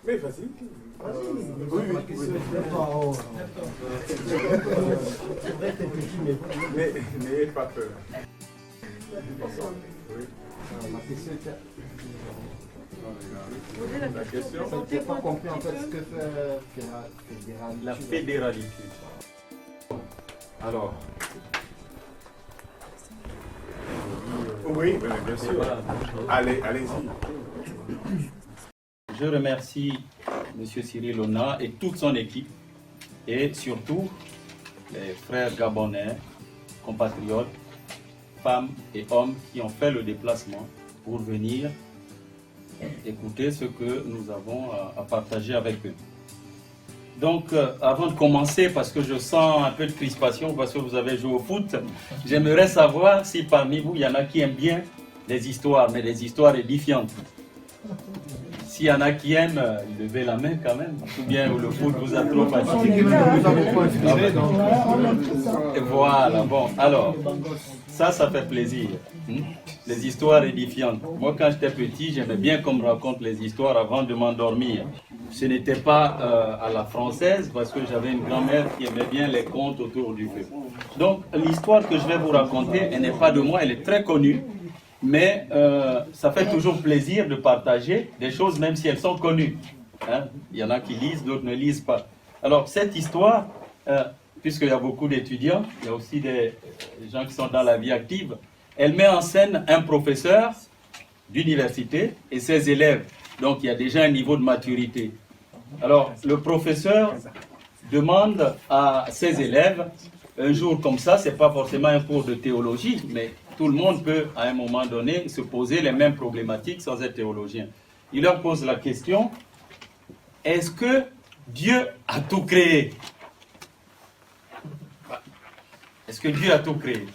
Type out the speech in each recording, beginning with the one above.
Mais vas-y. Oui, Mais n'ayez pas peur. Oui. La question, Je n'ai pas compris en fait ce que fait La fédéralité. Alors, oui, bien sûr. voilà. Allez-y. Je remercie M. Cyril Ona et toute son équipe, et surtout les frères gabonais, compatriotes, femmes et hommes qui ont fait le déplacement pour venir écouter ce que nous avons à partager avec eux. Donc, avant de commencer, parce que je sens un peu de crispation, parce que vous avez joué au foot, j'aimerais savoir si parmi vous, il y en a qui aiment bien les histoires, mais des histoires édifiantes. S'il y en a qui aiment, levez la main quand même. Ou bien le foot vous a trop fatigué. Et voilà, bon, alors, ça fait plaisir. Les histoires édifiantes. Moi, quand j'étais petit, j'aimais bien qu'on me raconte les histoires avant de m'endormir. Ce n'était pas à la française, parce que j'avais une grand-mère qui aimait bien les contes autour du feu. Donc, l'histoire que je vais vous raconter, elle n'est pas de moi, elle est très connue. Mais ça fait toujours plaisir de partager des choses, même si elles sont connues. Hein? Il y en a qui lisent, d'autres ne lisent pas. Alors, cette histoire, puisqu'il y a beaucoup d'étudiants, il y a aussi des gens qui sont dans la vie active, elle met en scène un professeur d'université et ses élèves. Donc, il y a déjà un niveau de maturité. Alors, le professeur demande à ses élèves, un jour comme ça, ce n'est pas forcément un cours de théologie, mais tout le monde peut, à un moment donné, se poser les mêmes problématiques sans être théologien. Il leur pose la question, est-ce que Dieu a tout créé? Est-ce que Dieu a tout créé?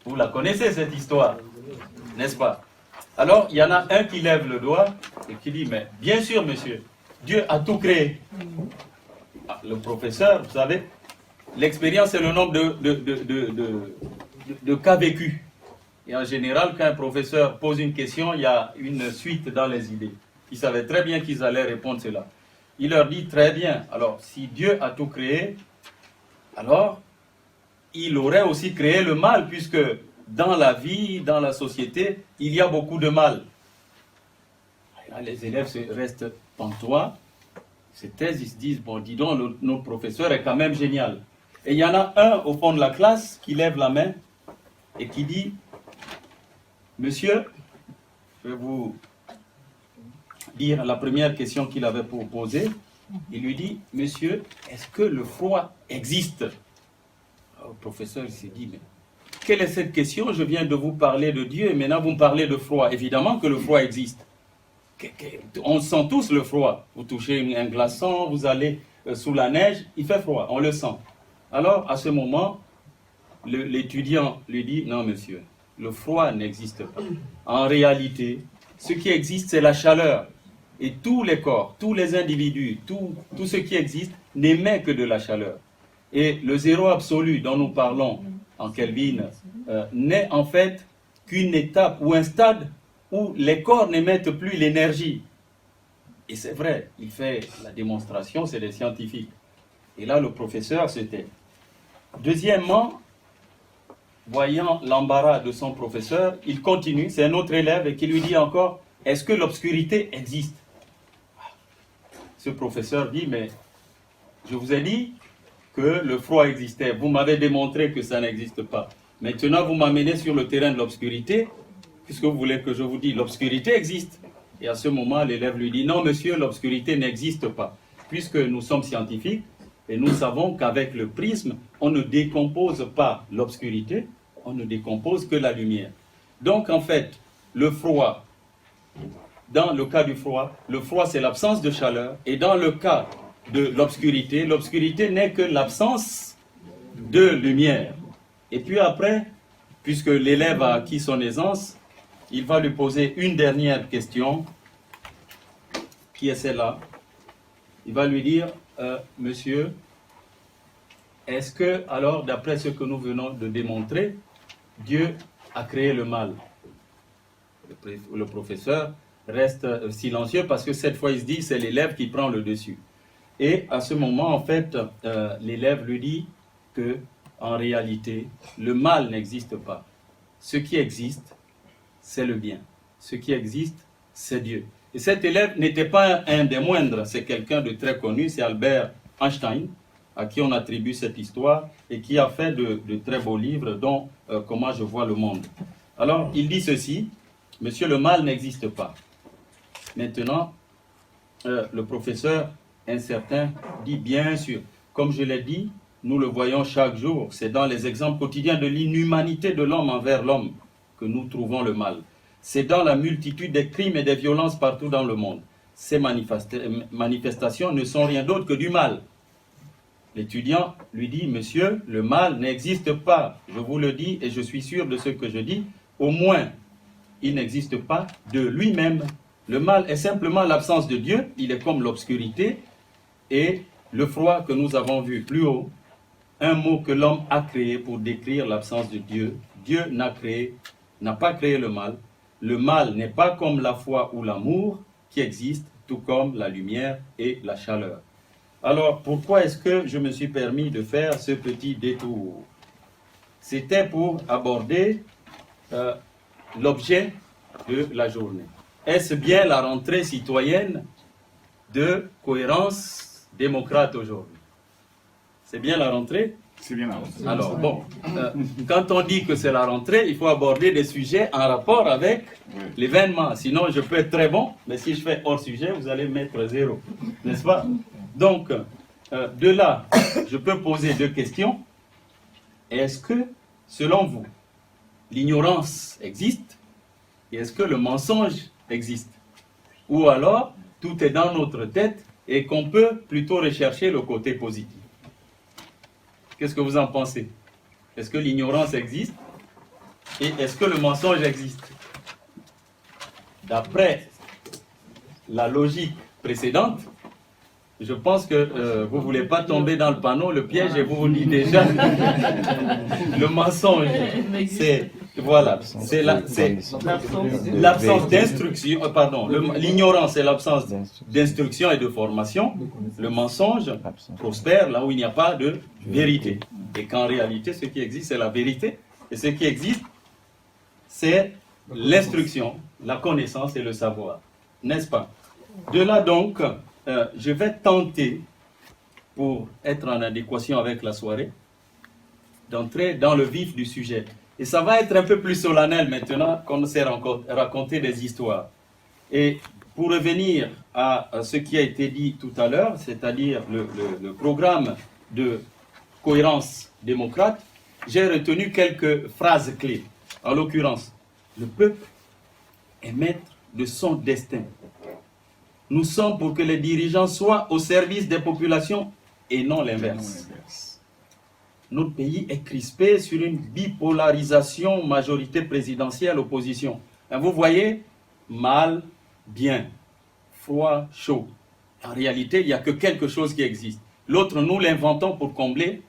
Vous la connaissez, cette histoire, n'est-ce pas? Alors, il y en a un qui lève le doigt et qui dit, mais bien sûr, monsieur, Dieu a tout créé. Ah, le professeur, vous savez, l'expérience est le nombre de cas vécus. Et en général, quand un professeur pose une question, il y a une suite dans les idées. Ils savaient très bien qu'ils allaient répondre cela. Il leur dit, très bien, alors si Dieu a tout créé, alors il aurait aussi créé le mal, puisque dans la vie, dans la société, il y a beaucoup de mal. Et là, les élèves restent pantois, se taisent, ils se disent, bon, dis donc, notre professeur est quand même génial. Et il y en a un au fond de la classe qui lève la main et qui dit, monsieur, je vais vous dire la première question qu'il avait pour poser. Il lui dit, monsieur, est-ce que le froid existe? Le professeur s'est dit, mais quelle est cette question? Je viens de vous parler de Dieu et maintenant vous me parlez de froid. Évidemment que le froid existe. On sent tous le froid. Vous touchez un glaçon, vous allez sous la neige, il fait froid, on le sent. Alors, à ce moment, l'étudiant lui dit, non monsieur, le froid n'existe pas. En réalité, ce qui existe, c'est la chaleur. Et tous les corps, tous les individus, tout ce qui existe n'émet que de la chaleur. Et le zéro absolu dont nous parlons en Kelvin n'est en fait qu'une étape ou un stade où les corps n'émettent plus l'énergie. Et c'est vrai, il fait la démonstration, c'est des scientifiques. Et là, le professeur se tait. Deuxièmement, voyant l'embarras de son professeur, il continue, c'est un autre élève, et qui lui dit encore, est-ce que l'obscurité existe? Ce professeur dit, mais je vous ai dit que le froid existait, vous m'avez démontré que ça n'existe pas. Maintenant, vous m'amenez sur le terrain de l'obscurité, puisque vous voulez que je vous dise, l'obscurité existe. Et à ce moment, l'élève lui dit, non monsieur, l'obscurité n'existe pas, puisque nous sommes scientifiques, et nous savons qu'avec le prisme, on ne décompose pas l'obscurité, on ne décompose que la lumière. Donc en fait, le froid, dans le cas du froid, le froid c'est l'absence de chaleur, et dans le cas de l'obscurité, l'obscurité n'est que l'absence de lumière. Et puis après, puisque l'élève a acquis son aisance, il va lui poser une dernière question, qui est celle-là. Il va lui dire, monsieur, est-ce que, alors, d'après ce que nous venons de démontrer, Dieu a créé le mal? Le professeur reste silencieux parce que cette fois il se dit c'est l'élève qui prend le dessus. Et à ce moment, en fait, l'élève lui dit que en réalité, le mal n'existe pas. Ce qui existe, c'est le bien. Ce qui existe, c'est Dieu. Et cet élève n'était pas un des moindres, c'est quelqu'un de très connu, c'est Albert Einstein, à qui on attribue cette histoire et qui a fait de très beaux livres, dont Comment je vois le monde. Alors, il dit ceci: Monsieur, le mal n'existe pas. Maintenant, le professeur incertain dit bien sûr, comme je l'ai dit, nous le voyons chaque jour, c'est dans les exemples quotidiens de l'inhumanité de l'homme envers l'homme que nous trouvons le mal. C'est dans la multitude des crimes et des violences partout dans le monde. Ces manifestations ne sont rien d'autre que du mal. L'étudiant lui dit: Monsieur, le mal n'existe pas. Je vous le dis et je suis sûr de ce que je dis. Au moins, il n'existe pas de lui-même. Le mal est simplement l'absence de Dieu. Il est comme l'obscurité et le froid que nous avons vu plus haut. Un mot que l'homme a créé pour décrire l'absence de Dieu. Dieu n'a pas créé le mal. Le mal n'est pas comme la foi ou l'amour qui existent, tout comme la lumière et la chaleur. Alors, pourquoi est-ce que je me suis permis de faire ce petit détour? C'était pour aborder l'objet de la journée. Est-ce bien la rentrée citoyenne de Cohérence démocrate aujourd'hui? C'est bien la rentrée? C'est bien la rentrée. Alors, bon, quand on dit que c'est la rentrée, il faut aborder des sujets en rapport avec l'événement. Sinon, je peux être très bon, mais si je fais hors sujet, vous allez mettre 0. N'est-ce pas? Donc, de là, je peux poser 2 questions. Est-ce que, selon vous, l'ignorance existe? Et est-ce que le mensonge existe? Ou alors, tout est dans notre tête et qu'on peut plutôt rechercher le côté positif? Qu'est-ce que vous en pensez? Est-ce que l'ignorance existe? Et est-ce que le mensonge existe? D'après la logique précédente, je pense que vous ne voulez pas tomber dans le panneau, le piège, et vous dites déjà, le mensonge, c'est, voilà, c'est l'absence d'instruction, pardon, l'ignorance c'est l'absence d'instruction et de formation. Le mensonge prospère là où il n'y a pas de vérité. Et qu'en réalité, ce qui existe, c'est la vérité. Et ce qui existe, c'est l'instruction, la connaissance et le savoir. N'est-ce pas? De là donc, je vais tenter, pour être en adéquation avec la soirée, d'entrer dans le vif du sujet. Et ça va être un peu plus solennel maintenant qu'on s'est raconté des histoires. Et pour revenir à ce qui a été dit tout à l'heure, c'est-à-dire le programme de Cohérence démocrate, j'ai retenu quelques phrases clés. En l'occurrence, le peuple est maître de son destin. Nous sommes pour que les dirigeants soient au service des populations et non l'inverse. Notre pays est crispé sur une bipolarisation majorité présidentielle-opposition. Vous voyez, mal, bien, froid, chaud. En réalité, il n'y a que quelque chose qui existe. L'autre, nous l'inventons pour combler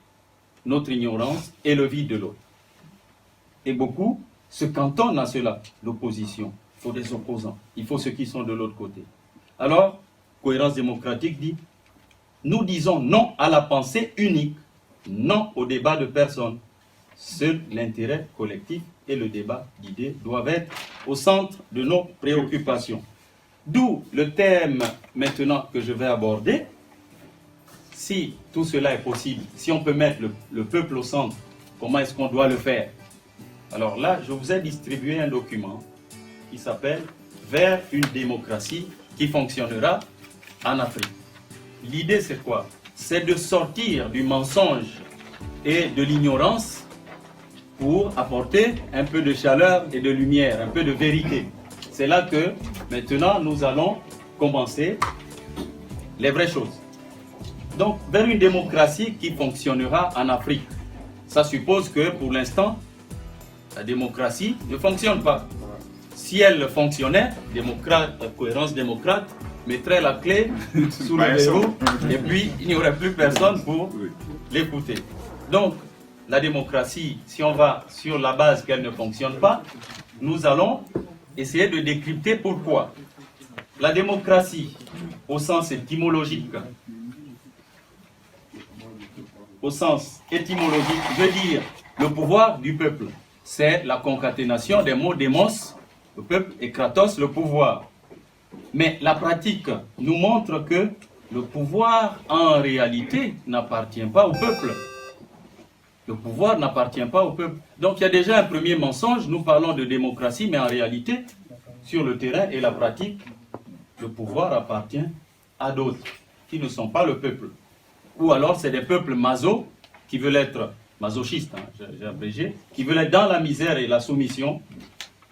notre ignorance et le vide de l'autre. Et beaucoup se cantonnent à cela, l'opposition. Il faut des opposants, il faut ceux qui sont de l'autre côté. Alors, Cohérence démocratique dit, nous disons non à la pensée unique, non au débat de personnes. Seul l'intérêt collectif et le débat d'idées doivent être au centre de nos préoccupations. D'où le thème maintenant que je vais aborder. Si tout cela est possible, si on peut mettre le peuple au centre, comment est-ce qu'on doit le faire? Alors là, je vous ai distribué un document qui s'appelle « Vers une démocratie qui fonctionnera en Afrique ». L'idée, c'est quoi? C'est de sortir du mensonge et de l'ignorance pour apporter un peu de chaleur et de lumière, un peu de vérité. C'est là que, maintenant, nous allons commencer les vraies choses. Donc, vers une démocratie qui fonctionnera en Afrique. Ça suppose que, pour l'instant, la démocratie ne fonctionne pas. Si elle fonctionnait, Cohérence démocrate mettrait la clé sous le verrou et puis il n'y aurait plus personne pour l'écouter. Donc, la démocratie, si on va sur la base qu'elle ne fonctionne pas, nous allons essayer de décrypter pourquoi. la démocratie, au sens étymologique, veut dire le pouvoir du peuple. C'est la concaténation des mots démos, le peuple, et kratos, le pouvoir. Mais la pratique nous montre que le pouvoir, en réalité, n'appartient pas au peuple. Le pouvoir n'appartient pas au peuple. Donc il y a déjà un premier mensonge. Nous parlons de démocratie, mais en réalité, sur le terrain et la pratique, le pouvoir appartient à d'autres, qui ne sont pas le peuple. Ou alors c'est des peuples qui veulent être masochistes, hein, j'ai abrégé, qui veulent être dans la misère et la soumission,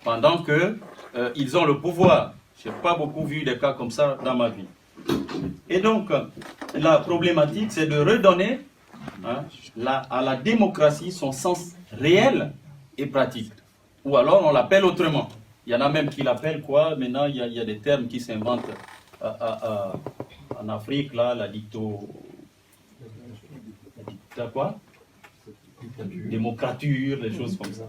pendant que ils ont le pouvoir. Je n'ai pas beaucoup vu des cas comme ça dans ma vie. Et donc, la problématique, c'est de redonner à la démocratie son sens réel et pratique. Ou alors, on l'appelle autrement. Il y en a même qui l'appellent quoi? Maintenant, il y a des termes qui s'inventent en Afrique, là, la quoi? Démocrature, des choses comme ça.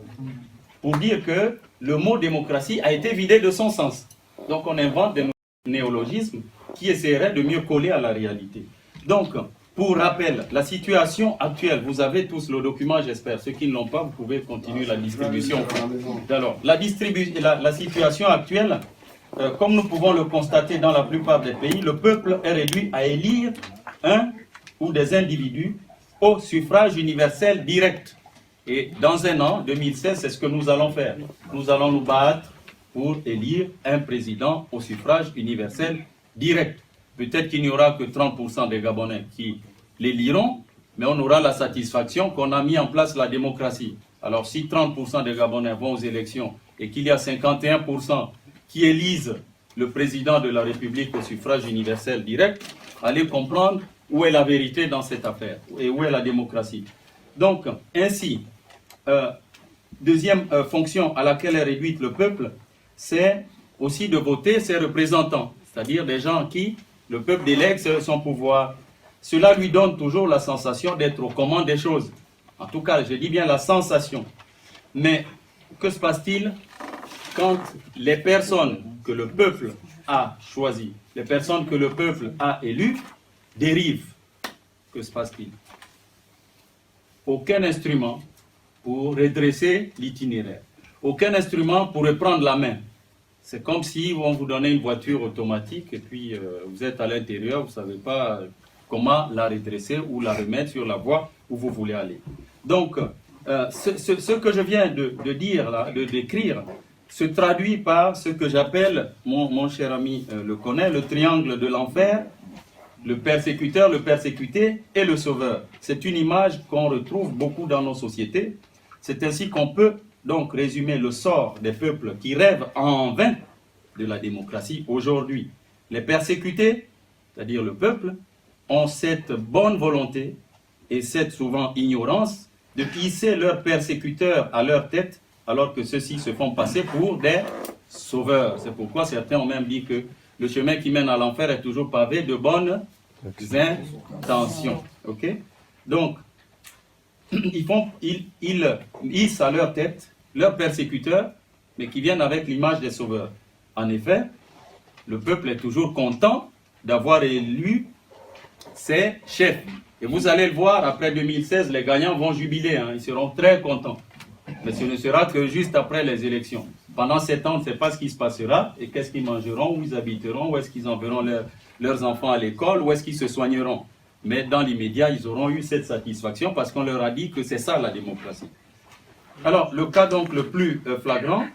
Pour dire que le mot démocratie a été vidé de son sens. Donc, on invente des néologismes qui essaieraient de mieux coller à la réalité. Donc, pour rappel, la situation actuelle, vous avez tous le document, j'espère. Ceux qui ne l'ont pas, vous pouvez continuer la distribution. Alors, la situation actuelle, comme nous pouvons le constater dans la plupart des pays, le peuple est réduit à élire un ou des individus au suffrage universel direct. Et dans un an, 2016, c'est ce que nous allons faire. Nous allons nous battre pour élire un président au suffrage universel direct. Peut-être qu'il n'y aura que 30% des Gabonais qui l'éliront, mais on aura la satisfaction qu'on a mis en place la démocratie. Alors si 30% des Gabonais vont aux élections et qu'il y a 51% qui élisent le président de la République au suffrage universel direct, allez comprendre où est la vérité dans cette affaire et où est la démocratie. Donc, ainsi, deuxième fonction à laquelle est réduite le peuple, c'est aussi de voter ses représentants, c'est-à-dire des gens qui le peuple délègue son pouvoir. Cela lui donne toujours la sensation d'être aux commandes des choses. En tout cas, je dis bien la sensation. Mais que se passe-t-il quand les personnes que le peuple a choisies, les personnes que le peuple a élues, dérivent? Que se passe-t-il? Aucun instrument pour redresser l'itinéraire. Aucun instrument pour reprendre la main. C'est comme si on vous donnait une voiture automatique et puis vous êtes à l'intérieur, vous ne savez pas comment la redresser ou la remettre sur la voie où vous voulez aller. Donc, ce que je viens de dire, là, de décrire, se traduit par ce que j'appelle, mon cher ami le connaît, le triangle de l'enfer, le persécuteur, le persécuté et le sauveur. C'est une image qu'on retrouve beaucoup dans nos sociétés. C'est ainsi qu'on peut donc résumer le sort des peuples qui rêvent en vain de la démocratie aujourd'hui. Les persécutés, c'est-à-dire le peuple, ont cette bonne volonté et cette souvent ignorance de hisser leurs persécuteurs à leur tête alors que ceux-ci se font passer pour des sauveurs. C'est pourquoi certains ont même dit que le chemin qui mène à l'enfer est toujours pavé de bonnes intentions. Ok? Donc, ils hissent à leur tête leurs persécuteurs, mais qui viennent avec l'image des sauveurs. En effet, le peuple est toujours content d'avoir élu ses chefs. Et vous allez le voir, après 2016, les gagnants vont jubiler, hein, ils seront très contents. Mais ce ne sera que juste après les élections. Pendant 7 ans, on ne sait pas ce qui se passera, et qu'est-ce qu'ils mangeront, où ils habiteront, où est-ce qu'ils enverront leurs enfants à l'école, où est-ce qu'ils se soigneront. Mais dans l'immédiat, ils auront eu cette satisfaction parce qu'on leur a dit que c'est ça la démocratie. Alors, le cas donc le plus flagrant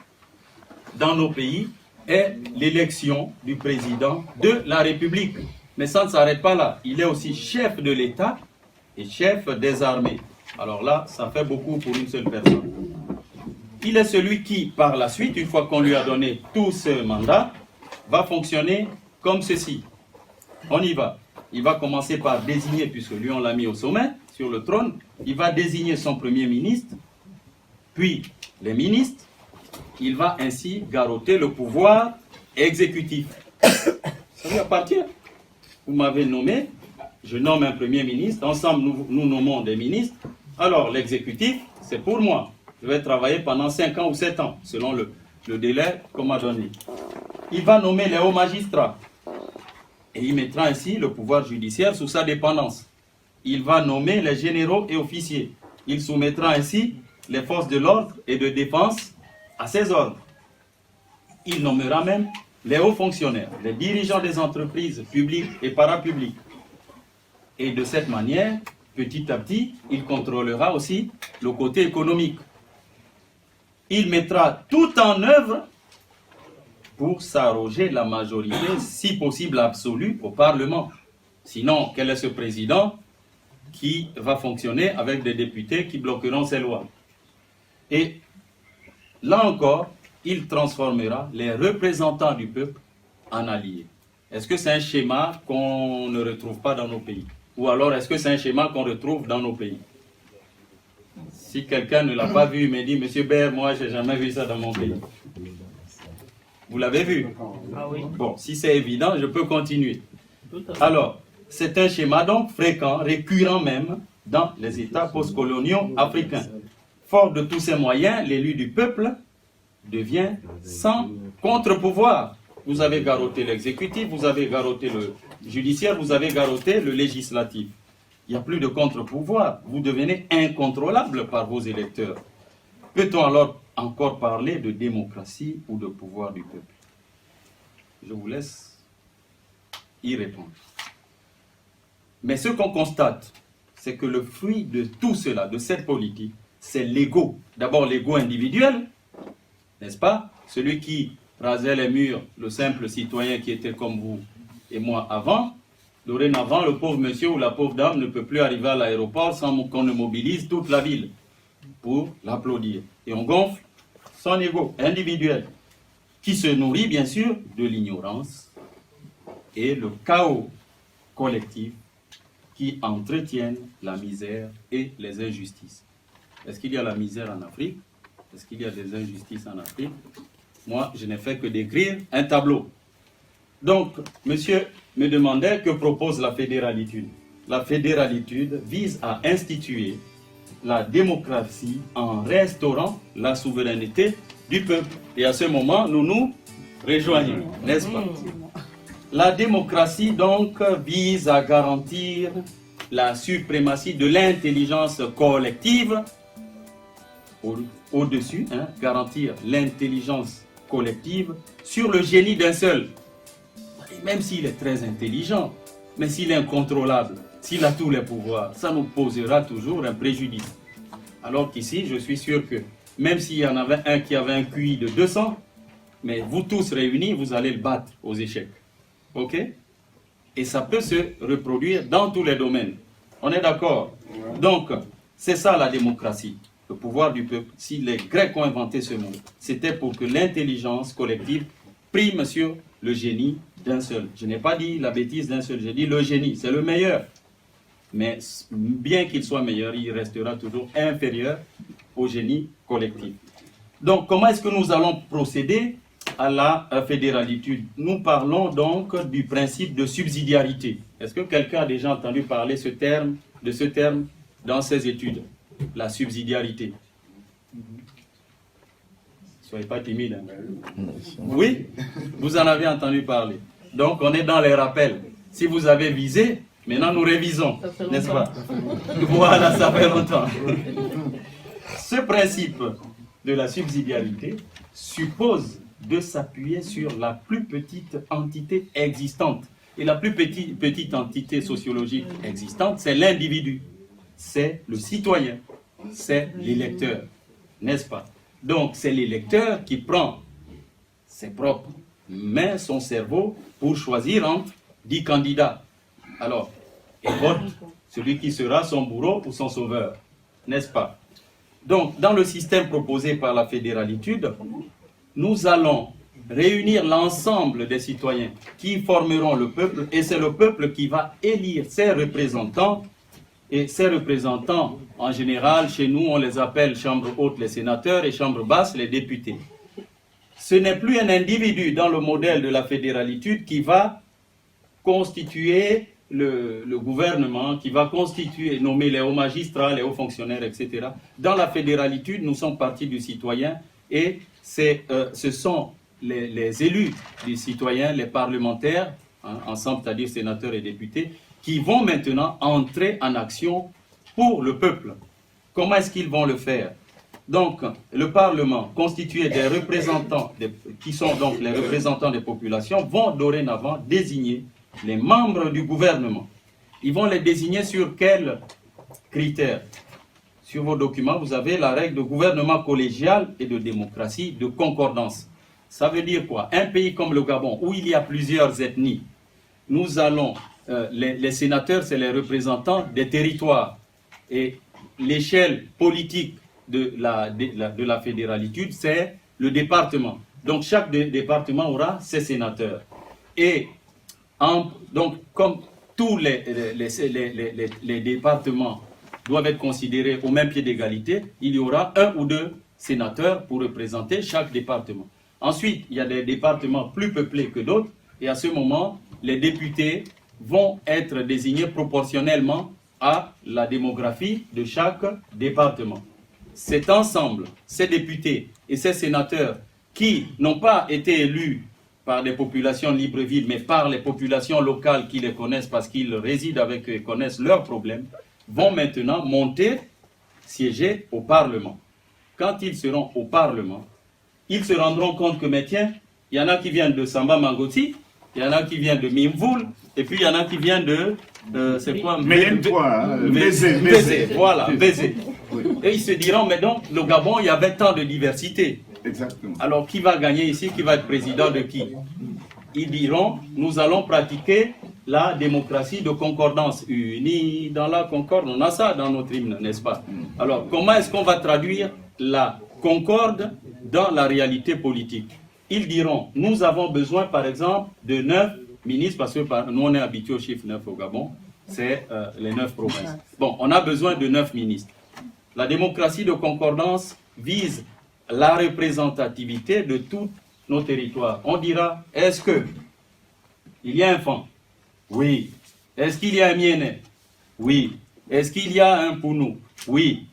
dans nos pays est l'élection du président de la République. Mais ça ne s'arrête pas là. Il est aussi chef de l'État et chef des armées. Alors là, ça fait beaucoup pour une seule personne. Il est celui qui, par la suite, une fois qu'on lui a donné tout ce mandat, va fonctionner comme ceci. On y va. Il va commencer par désigner, puisque lui on l'a mis au sommet, sur le trône, il va désigner son premier ministre, puis les ministres. Il va ainsi garrotter le pouvoir exécutif. Ça lui appartient. Vous m'avez nommé, je nomme un premier ministre, ensemble nous nommons des ministres. Alors l'exécutif, c'est pour moi. Je vais travailler pendant 5 ans ou 7 ans, selon le délai qu'on m'a donné. il va nommer les hauts magistrats. Et il mettra ainsi le pouvoir judiciaire sous sa dépendance. Il va nommer les généraux et officiers. Il soumettra ainsi les forces de l'ordre et de défense à ses ordres. Il nommera même les hauts fonctionnaires, les dirigeants des entreprises publiques et parapubliques. Et de cette manière, petit à petit, il contrôlera aussi le côté économique. Il mettra tout en œuvre pour s'arroger la majorité, si possible absolue, au Parlement. Sinon, quel est ce président qui va fonctionner avec des députés qui bloqueront ces lois? Et là encore, il transformera les représentants du peuple en alliés. Est-ce que c'est un schéma qu'on ne retrouve pas dans nos pays? Ou alors est-ce que c'est un schéma qu'on retrouve dans nos pays? Si quelqu'un ne l'a pas vu, il me dit, Monsieur Baird, moi, je n'ai jamais vu ça dans mon pays. Vous l'avez vu? Ah oui. Bon, si c'est évident, je peux continuer. Alors, c'est un schéma donc fréquent, récurrent même, dans les États postcoloniaux africains. Fort de tous ces moyens, l'élu du peuple devient sans contre-pouvoir. Vous avez garrotté l'exécutif, vous avez garrotté le judiciaire, vous avez garrotté le législatif. Il n'y a plus de contre-pouvoir. Vous devenez incontrôlable par vos électeurs. Peut-on alors encore parler de démocratie ou de pouvoir du peuple? Je vous laisse y répondre. Mais ce qu'on constate, c'est que le fruit de tout cela, de cette politique, c'est l'ego. D'abord l'ego individuel, n'est-ce pas? Celui qui rasait les murs, le simple citoyen qui était comme vous et moi avant. Dorénavant, le pauvre monsieur ou la pauvre dame ne peut plus arriver à l'aéroport sans qu'on ne mobilise toute la ville pour l'applaudir. Et on gonfle son ego individuel, qui se nourrit bien sûr de l'ignorance et le chaos collectif qui entretiennent la misère et les injustices. Est-ce qu'il y a la misère en Afrique? Est-ce qu'il y a des injustices en Afrique? Moi, je n'ai fait que décrire un tableau. Donc, monsieur me demandait que propose la fédéralitude. La fédéralitude vise à instituer la démocratie en restaurant la souveraineté du peuple. Et à ce moment, nous nous rejoignons, n'est-ce pas? La démocratie, donc, vise à garantir la suprématie de l'intelligence collective au-dessus, garantir l'intelligence collective sur le génie d'un seul. Et même s'il est très intelligent, mais s'il est incontrôlable, s'il a tous les pouvoirs, ça nous posera toujours un préjudice. Alors qu'ici, je suis sûr que même s'il y en avait un qui avait un QI de 200, mais vous tous réunis, vous allez le battre aux échecs. Ok? Et ça peut se reproduire dans tous les domaines. On est d'accord? Donc, c'est ça la démocratie, le pouvoir du peuple. Si les Grecs ont inventé ce mot, c'était pour que l'intelligence collective prime sur le génie d'un seul. Je n'ai pas dit la bêtise d'un seul, j'ai dit le génie, c'est le meilleur. Mais bien qu'il soit meilleur, il restera toujours inférieur au génie collectif. Donc, comment est-ce que nous allons procéder à la fédéralitude? Nous parlons donc du principe de subsidiarité. Est-ce que quelqu'un a déjà entendu parler de ce terme dans ses études? La subsidiarité. Soyez pas timide. Hein? Oui, vous en avez entendu parler. Donc, on est dans les rappels. Si vous avez visé, maintenant nous révisons, n'est-ce pas? Voilà, ça fait longtemps. Ce principe de la subsidiarité suppose de s'appuyer sur la plus petite entité existante. Et la plus petite entité sociologique existante, c'est l'individu, c'est le citoyen, c'est l'électeur, n'est-ce pas? Donc c'est l'électeur qui prend ses propres mains, son cerveau, pour choisir entre 10 candidats. Alors, et vote celui qui sera son bourreau ou son sauveur, n'est-ce pas? Donc, dans le système proposé par la fédéralitude, nous allons réunir l'ensemble des citoyens qui formeront le peuple, et c'est le peuple qui va élire ses représentants. Et ces représentants, en général, chez nous, on les appelle chambre haute les sénateurs et chambre basse les députés. Ce n'est plus un individu dans le modèle de la fédéralitude qui va constituer le gouvernement, qui va nommer les hauts magistrats, les hauts fonctionnaires, etc. Dans la fédéralitude, nous sommes partis du citoyen et ce sont les élus des citoyens, les parlementaires, hein, ensemble, c'est-à-dire sénateurs et députés, qui vont maintenant entrer en action pour le peuple. Comment est-ce qu'ils vont le faire? Donc, le Parlement, constitué des représentants, qui sont donc les représentants des populations, vont dorénavant désigner les membres du gouvernement. Ils vont les désigner sur quels critères? Sur vos documents, vous avez la règle de gouvernement collégial et de démocratie de concordance. Ça veut dire quoi? Un pays comme le Gabon, où il y a plusieurs ethnies, nous allons, les sénateurs, c'est les représentants des territoires. Et l'échelle politique de la fédéralitude, c'est le département. Donc chaque département aura ses sénateurs. Et donc comme tous les départements doivent être considérés au même pied d'égalité, il y aura 1 ou 2 sénateurs pour représenter chaque département. Ensuite, il y a des départements plus peuplés que d'autres, et à ce moment, les députés vont être désignés proportionnellement à la démographie de chaque département. C'est ensemble, ces députés et ces sénateurs qui n'ont pas été élus par des populations Libreville, mais par les populations locales qui les connaissent parce qu'ils résident avec eux et connaissent leurs problèmes, vont maintenant monter, siéger au Parlement. Quand ils seront au Parlement, ils se rendront compte que, mais tiens, il y en a qui viennent de Samba Mangoti, il y en a qui viennent de Mimvoul, et puis il y en a qui viennent de... c'est quoi? Bézé, voilà, Bézé. Oui. Et ils se diront, mais donc, le Gabon, il y avait tant de diversité. Exactement. Alors, qui va gagner ici? Qui va être président de qui? Ils diront, nous allons pratiquer la démocratie de concordance. Unis dans la concorde, on a ça dans notre hymne, n'est-ce pas? Alors, comment est-ce qu'on va traduire la concorde dans la réalité politique? Ils diront, nous avons besoin, par exemple, de 9 ministres, parce que nous, on est habitués au chiffre 9 au Gabon, c'est les 9 provinces. Bon, on a besoin de 9 ministres. La démocratie de concordance vise la représentativité de tous nos territoires. On dira, est-ce que il y a un Fan? Oui. Est-ce qu'il y a un Mienais? Oui. Est-ce qu'il y a un Pounou? Oui.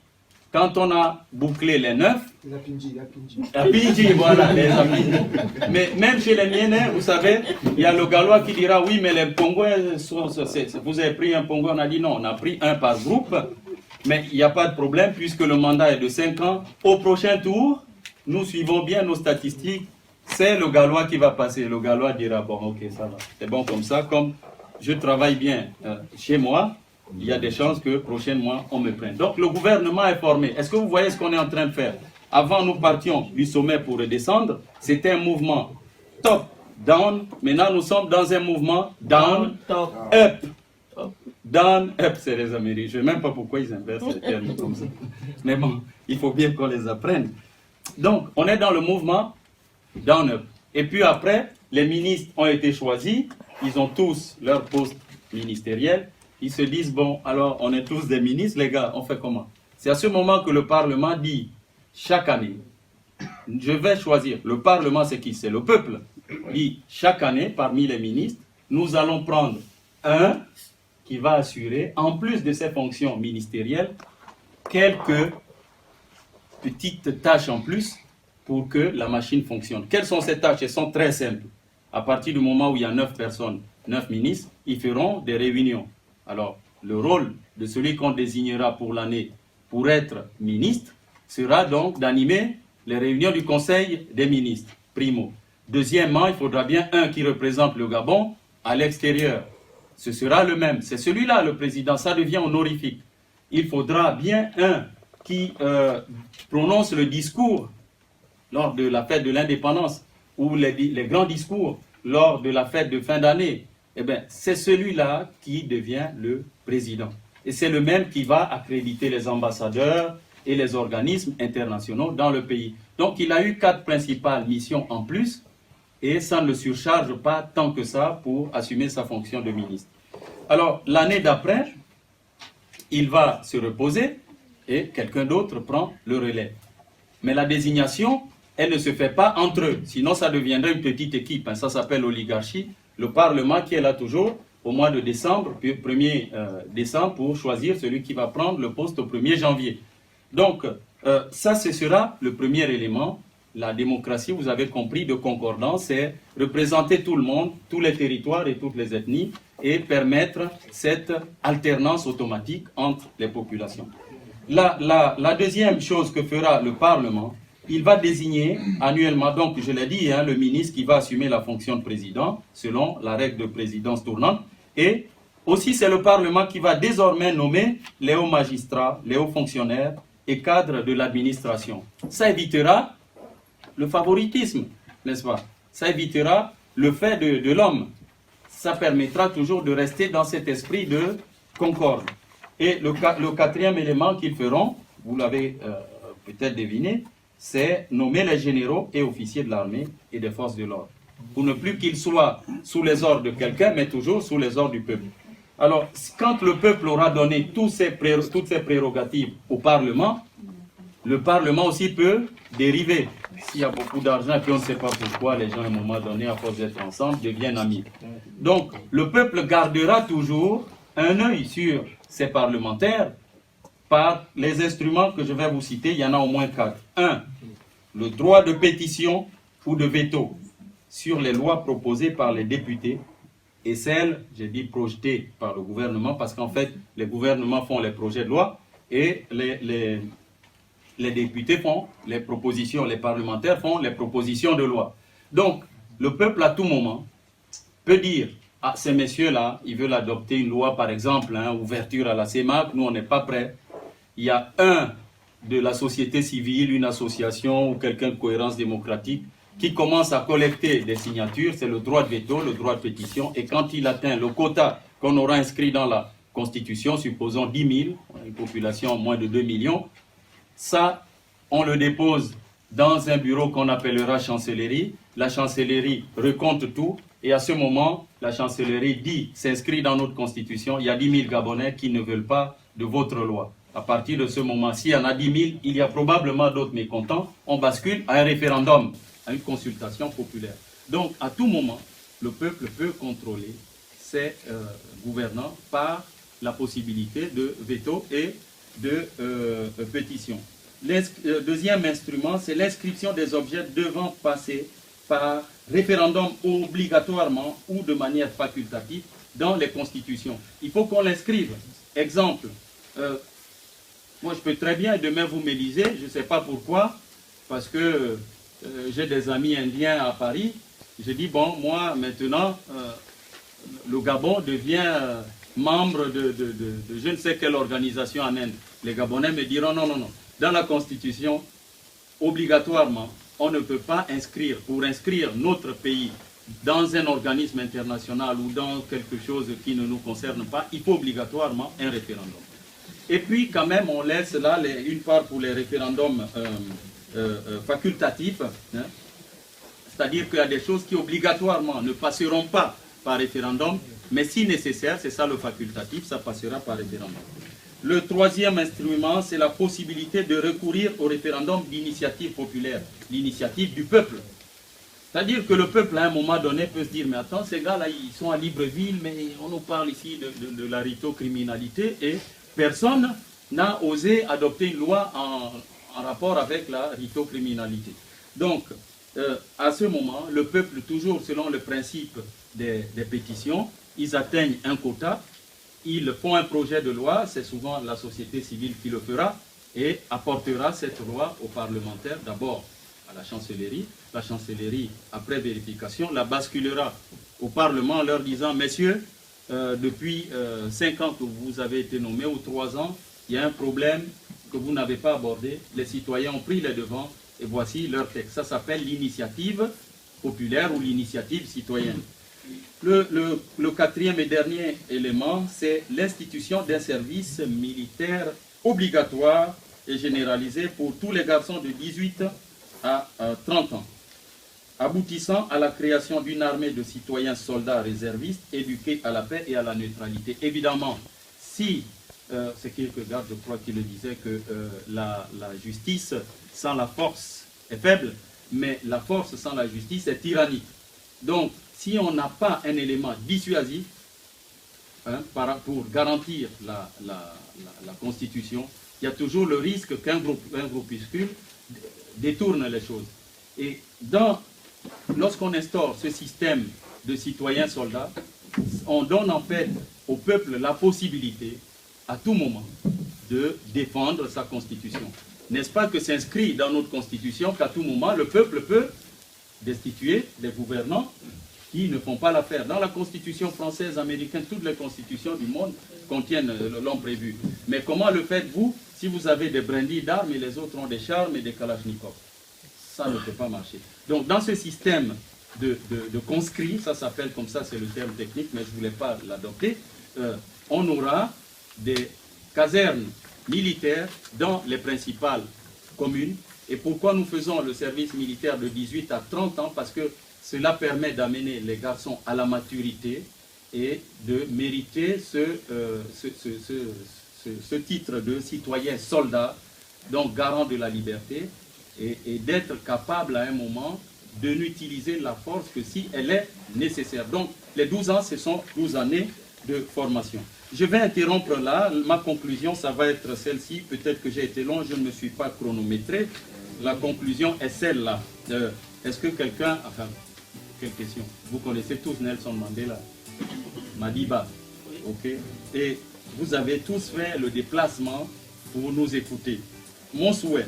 Quand on a bouclé les 9, La Pinji. la Pinji, voilà, les amis. Mais même chez les Mienais, vous savez, il y a le Gallois qui dira, oui, mais les Pongouins, vous avez pris un Pongouin, on a dit non, on a pris un par groupe. Mais il n'y a pas de problème puisque le mandat est de 5 ans. Au prochain tour, nous suivons bien nos statistiques. C'est le Gallois qui va passer. Le Gallois dira, bon, ok, ça va. C'est bon comme ça. Comme je travaille bien chez moi, il y a des chances que prochainement, on me prenne. Donc, le gouvernement est formé. Est-ce que vous voyez ce qu'on est en train de faire? Avant, nous partions du sommet pour redescendre. C'était un mouvement top-down. Maintenant, nous sommes dans un mouvement down-up. Down, up, c'est les Américains. Je ne sais même pas pourquoi ils inversent les termes comme ça. Mais bon, il faut bien qu'on les apprenne. Donc, on est dans le mouvement down, up. Et puis après, les ministres ont été choisis. Ils ont tous leur poste ministériel. Ils se disent, bon, alors, on est tous des ministres, les gars, on fait comment? C'est à ce moment que le Parlement dit, chaque année, je vais choisir. Le Parlement, c'est qui? C'est le peuple. Dit, chaque année, parmi les ministres, nous allons prendre un qui va assurer, en plus de ses fonctions ministérielles, quelques petites tâches en plus pour que la machine fonctionne. Quelles sont ces tâches? Elles sont très simples. À partir du moment où il y a 9 personnes, 9 ministres, ils feront des réunions. Alors, le rôle de celui qu'on désignera pour l'année pour être ministre sera donc d'animer les réunions du Conseil des ministres, primo. Deuxièmement, il faudra bien un qui représente le Gabon à l'extérieur. Ce sera le même. C'est celui-là, le président. Ça devient honorifique. Il faudra bien un qui prononce le discours lors de la fête de l'indépendance ou les grands discours lors de la fête de fin d'année. Eh bien, c'est celui-là qui devient le président. Et c'est le même qui va accréditer les ambassadeurs et les organismes internationaux dans le pays. Donc, il a eu 4 principales missions en plus. Et ça ne le surcharge pas tant que ça pour assumer sa fonction de ministre. Alors, l'année d'après, il va se reposer et quelqu'un d'autre prend le relais. Mais la désignation, elle ne se fait pas entre eux. Sinon, ça deviendrait une petite équipe. Ça s'appelle l'oligarchie. Le Parlement qui est là toujours au mois de décembre, 1er décembre, pour choisir celui qui va prendre le poste au 1er janvier. Donc, ça, ce sera le premier élément la démocratie, vous avez compris, de concordance, c'est représenter tout le monde, tous les territoires et toutes les ethnies, et permettre cette alternance automatique entre les populations. La deuxième chose que fera le Parlement, il va désigner annuellement, donc je l'ai dit, le ministre qui va assumer la fonction de président, selon la règle de présidence tournante, et aussi c'est le Parlement qui va désormais nommer les hauts magistrats, les hauts fonctionnaires et cadres de l'administration. Ça évitera le favoritisme, n'est-ce pas? Ça évitera le fait de l'homme. Ça permettra toujours de rester dans cet esprit de concorde. Et le quatrième élément qu'ils feront, vous l'avez peut-être deviné, c'est nommer les généraux et officiers de l'armée et des forces de l'ordre. Pour ne plus qu'ils soient sous les ordres de quelqu'un, mais toujours sous les ordres du peuple. Alors, quand le peuple aura donné toutes ses prérogatives au Parlement, le Parlement aussi peut dériver. S'il y a beaucoup d'argent et puis on ne sait pas pourquoi, les gens à un moment donné, à force d'être ensemble, deviennent amis. Donc, le peuple gardera toujours un œil sur ces parlementaires par les instruments que je vais vous citer. Il y en a au moins 4. 1. Le droit de pétition ou de veto sur les lois proposées par les députés et celles, j'ai dit, projetées par le gouvernement, parce qu'en fait, les gouvernements font les projets de loi et les députés font les propositions, les parlementaires font les propositions de loi. Donc, le peuple, à tout moment, peut dire, ah, ces messieurs-là, ils veulent adopter une loi, par exemple, ouverture à la CEMAC, nous, on n'est pas prêts. Il y a un de la société civile, une association ou quelqu'un de cohérence démocratique, qui commence à collecter des signatures, c'est le droit de veto, le droit de pétition, et quand il atteint le quota qu'on aura inscrit dans la Constitution, supposons 10 000, une population moins de 2 millions, ça, on le dépose dans un bureau qu'on appellera chancellerie. La chancellerie recompte tout, et à ce moment, la chancellerie dit, s'inscrit dans notre Constitution, il y a 10 000 Gabonais qui ne veulent pas de votre loi. À partir de ce moment, s'il y en a 10 000, il y a probablement d'autres mécontents, on bascule à un référendum, à une consultation populaire. Donc, à tout moment, le peuple peut contrôler ses gouvernants par la possibilité de veto et de pétition. Deuxième instrument, c'est l'inscription des objets devant passer par référendum obligatoirement ou de manière facultative dans les constitutions. Il faut qu'on l'inscrive. Exemple, moi je peux très bien, et demain vous m'élisez, je ne sais pas pourquoi, parce que j'ai des amis indiens à Paris, je dis, bon, moi maintenant, le Gabon devient membre de je ne sais quelle organisation en Inde. Les Gabonais me diront, non, non, non. Dans la Constitution, obligatoirement, on ne peut pas inscrire, pour inscrire notre pays dans un organisme international ou dans quelque chose qui ne nous concerne pas, il faut obligatoirement un référendum. Et puis, quand même, on laisse là une part pour les référendums facultatifs, hein, c'est-à-dire qu'il y a des choses qui obligatoirement ne passeront pas par référendum, mais si nécessaire, c'est ça le facultatif, ça passera par référendum. Le troisième instrument, c'est la possibilité de recourir au référendum d'initiative populaire, l'initiative du peuple. C'est-à-dire que le peuple, à un moment donné, peut se dire, mais attends, ces gars-là, ils sont à Libreville, mais on nous parle ici de la rito-criminalité, et personne n'a osé adopter une loi en rapport avec la rito-criminalité. Donc, à ce moment, le peuple, toujours selon le principe des pétitions, ils atteignent un quota, ils font un projet de loi, c'est souvent la société civile qui le fera, et apportera cette loi aux parlementaires, d'abord à la chancellerie. La chancellerie, après vérification, la basculera au Parlement en leur disant, messieurs, depuis 5 ans que vous avez été nommés, ou 3 ans, il y a un problème que vous n'avez pas abordé, les citoyens ont pris les devants, et voici leur texte. Ça s'appelle l'initiative populaire ou l'initiative citoyenne. Le quatrième et dernier élément, c'est l'institution d'un service militaire obligatoire et généralisé pour tous les garçons de 18 à 30 ans, aboutissant à la création d'une armée de citoyens soldats réservistes éduqués à la paix et à la neutralité. Évidemment, si, c'est Kierkegaard, je crois, qui le disait, que la justice sans la force est faible, mais la force sans la justice est tyrannique. Donc, si on n'a pas un élément dissuasif pour garantir la Constitution, il y a toujours le risque qu'un groupuscule détourne les choses. Et lorsqu'on instaure ce système de citoyens-soldats, on donne en fait au peuple la possibilité, à tout moment, de défendre sa constitution. N'est-ce pas que c'est inscrit dans notre constitution qu'à tout moment, le peuple peut destituer les gouvernants qui ne font pas l'affaire. Dans la constitution française, américaine, toutes les constitutions du monde contiennent l'ont prévu. Mais comment le faites-vous si vous avez des brindilles d'armes et les autres ont des charmes et des kalachnikovs? Ça ne peut pas marcher. Donc dans ce système de conscrits, ça s'appelle comme ça, c'est le terme technique, mais je ne voulais pas l'adopter, on aura des casernes militaires dans les principales communes. Et pourquoi nous faisons le service militaire de 18 à 30 ans? Parce que cela permet d'amener les garçons à la maturité et de mériter ce titre de citoyen soldat, donc garant de la liberté, et d'être capable à un moment de n'utiliser la force que si elle est nécessaire. Donc les 12 ans, ce sont 12 années de formation. Je vais interrompre là, ma conclusion, ça va être celle-ci. Peut-être que j'ai été long, je ne me suis pas chronométré. La conclusion est celle-là. Est-ce que quelqu'un... Enfin, quelle question? Vous connaissez tous Nelson Mandela, Madiba, ok? Et vous avez tous fait le déplacement pour nous écouter. Mon souhait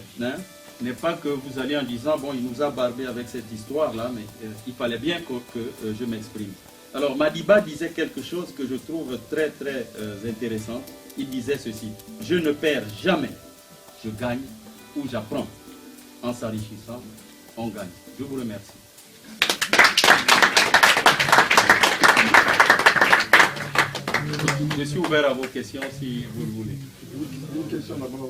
n'est pas que vous allez en disant, bon, il nous a barbé avec cette histoire-là, mais il fallait bien que je m'exprime. Alors, Madiba disait quelque chose que je trouve très, très intéressant. Il disait ceci: je ne perds jamais, je gagne ou j'apprends. En s'enrichissant, on gagne. Je vous remercie. Je suis ouvert à vos questions si vous le voulez. Une question d'abord.